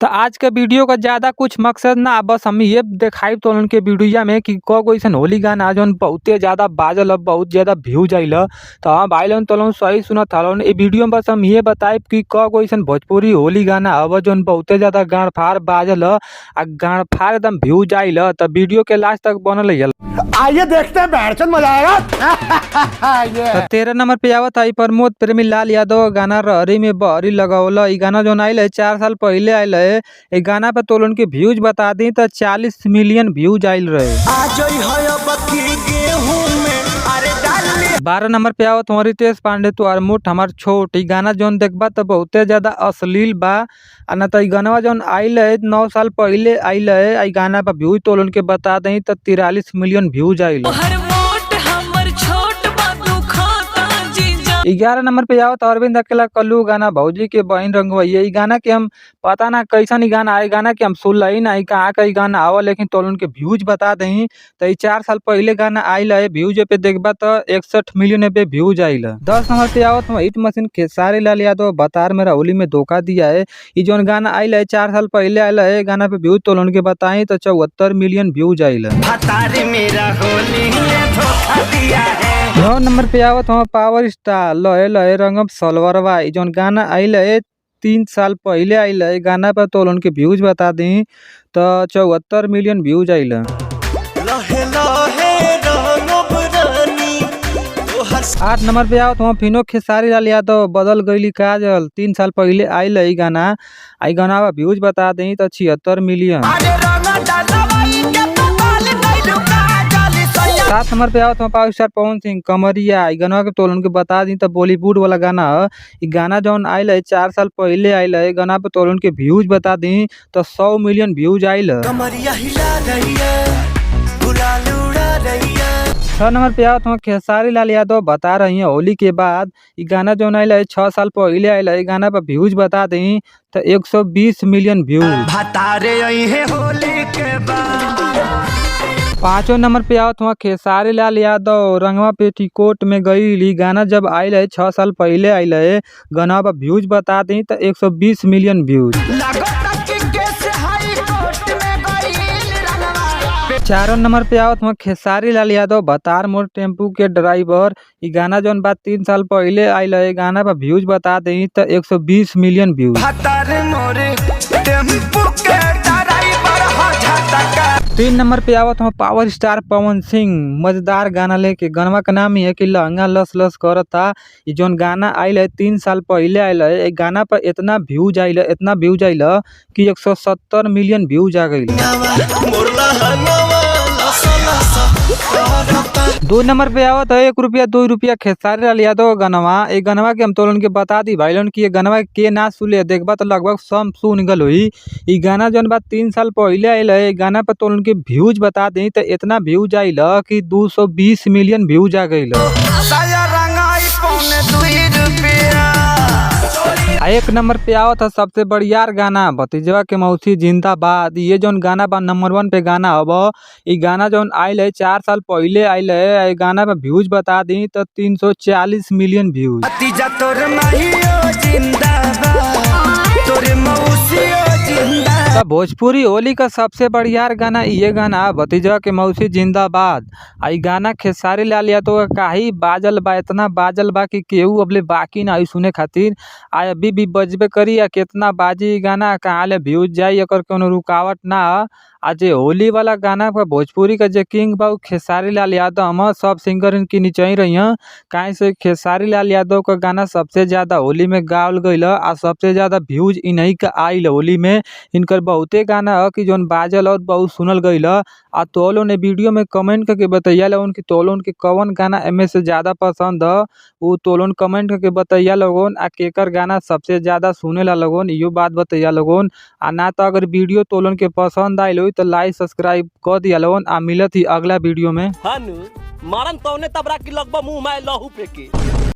तो आज के वीडियो का ज्यादा कुछ मकसद ना, बस हम ये दिखाई तो उनके वीडियो में कि को ऐसा होली गाना जौन बहुते ज्यादा बाजल, बहुत ज्यादा व्यूज आइल। तो हम भाई लोन तो सही सुनत हलन। ये वीडियो में बस हम ये बताए कि को ऐसा भोजपुरी होली गाना अब जौन बहुते ज्यादा गाड़ फाड़ बाजल आ गाड़ फाड़ एकदम व्यूज आइल। तो वीडियो के लास्ट तक बनल है। आइए देखते हैं, बैठ मजा आएगा। 13 नंबर पे आवत है प्रमोद प्रेमी लाल यादव गाना रहरी में बहरी लगावला। ई गाना जो आइल है 4 साल पहले आइल है। ये गाना पे तोलन के व्यूज बता दी तो 40 मिलियन व्यूज आइल रहे। 12 नंबर पे आवत हमारी रितेश पांडे तो मुठ हमार छोट। ई गाना जौन देखबा तो बहुते ज्यादा अश्लील बा। न तो गाना जौन आइल है 9 साल पहले आइल है। ई गाना पर व्यूज तोलन के बता दी तो 43 मिलियन व्यूज आइल। 11 नंबर पे आओ तो अरविंद अकेला कल्लू गाना भौजी के बहन रंगवैया। ई गाना के हम पता ना कैसन गाना है। गाना के हम सुन ही ना कहाँ का गाना आवा, लेकिन तो उनके व्यूज बता दें तो 4 साल पहले गाना आइल है। व्यूज पे देखबा तो 61 मिलियन पे व्यूज आइल। 10 नंबर पे आओ तो हिट मशीन खेसारी लाल यादव बतार मेरा होली में धोखा दिया है। ये जो गाना आइल है 4 साल पहले आइल है। गाना पे व्यूज तो उनके बताएं तो 74 मिलियन व्यूज आइल। 9 नंबर पे आवत हम पावर स्टार लहे लहे रंगम सलवरवा। जो गाना आइल है 3 साल पहले आइल है। गाना पर तो उनके व्यूज बता दी तो 74 मिलियन व्यूज आइल। 8 नंबर पे आवत हम फिनो खेसारी लाल यादव बदल गईली काजल। 3 साल पहले आइल है। गाना पर व्यूज बता दी तो 76 मिलियन। 7 नंबर पे आओ तो पावर स्टार पवन सिंह कमरिया। ई गाना के तोलन के बता दी तो बॉलीवुड वाला गाना है। ई गाना जौन आइल है 4 साल पहले आइल है। गाना पे तोलन के व्यूज बता दी तो 100 मिलियन व्यूज आइल। 6 नंबर पे आओ तो खेसारी लाल यादव बता रही है होली के बाद। ई गाना जौन आइल है 6 साल पहले आइल है। गाना पर व्यूज बता दी तो 120 मिलियन व्यूज। 5 नंबर पे आओ तो खेसारी लाल यादव रंगवा पेटीकोट में गई। गाना जब आइल है 6 साल पहले आइल है। गाना पर व्यूज बता दी तो 120 मिलियन व्यूज। 4 नंबर पे आओ तो खेसारी लाल यादव बतार मोर टेम्पू के ड्राइवर। ई गाना जौन बात 3 साल पहले आइल है। गाना पर व्यूज बता दी तो 120 मिलियन व्यूज। 3 नंबर पे आवत हम पावर स्टार पवन सिंह मजेदार गाना लेके। गाना का नाम ही है कि लहंगा लस लस करता। ये जोन गाना आइल है 3 साल पहले आइल है। गाना पर इतना व्यूज आइल कि 170 मिलियन व्यूज आ गई। 2 नंबर पे आवत है 1 रुपया 2 रुपया खेसारी लाल यादव गनवा। ये गनवा के हम तोलन के बता दी भाई लोन की ये गनवा के ना सुले देखबा तो लगभग सब सुन गल हुई। ये गाना जौन बात 3 साल पहले आइल है। गाना पर तोलन के व्यूज बता दी तो इतना व्यूज आइल कि 220 मिलियन व्यूज आ गई। 1 नंबर पे आओ था सबसे बढ़िया गाना भतीजवा के मौसी जिंदाबाद। ये जौन गाना बा नंबर 1 पे गाना अब। ये गाना जौन आइल है 4 साल पहले आइल है। गाना पे व्यूज बता दी तो 340 मिलियन व्यूज। तो भोजपुरी होली का सबसे बढ़िया गाना ये गाना भतीजवा के मौसी जिंदाबाद। आई गाना खेसारी लाल यादव तो काही बाजल बा, इतना बाजल बा कि केहू अबले बाकी ना आई सुने खातिर। अभी भी बजबे करी या कितना बाजी गाना कहाँ ले व्यूज जाई एकर कोनो रुकावट ना। आज होली वाला गाना का भोजपुरी का जे किंग बा खेसारी लाल यादव हम सब सिंगर इनकी नीचे ही रही हैं। कहीं से खेसारी लाल यादव का गाना सबसे ज्यादा होली में गावल गईल और सबसे ज्यादा व्यूज इन्हीं का आइल होली में। इनकर बहुते गाना है कि जोन बाजल और बहुत सुनल गईल। आ तोलो ने वीडियो में कमेंट करके बताइया लोगन कि तोलोन के कौन गाना एमे से ज्यादा पसंद है। वो तोलोन कमेंट करके बताइया लोगन आ केकर गाना सबसे ज्यादा सुनेला लोगन इहो बात बताइया लोगन। आ ना तो अगर वीडियो तोलोन के पसंद आइल तो लाइक सब्सक्राइब कर दिया लोगन। आ मिलत ही अगला वीडियो में। मारन तौने तबरा की लगभग मुंह में लहू पे के।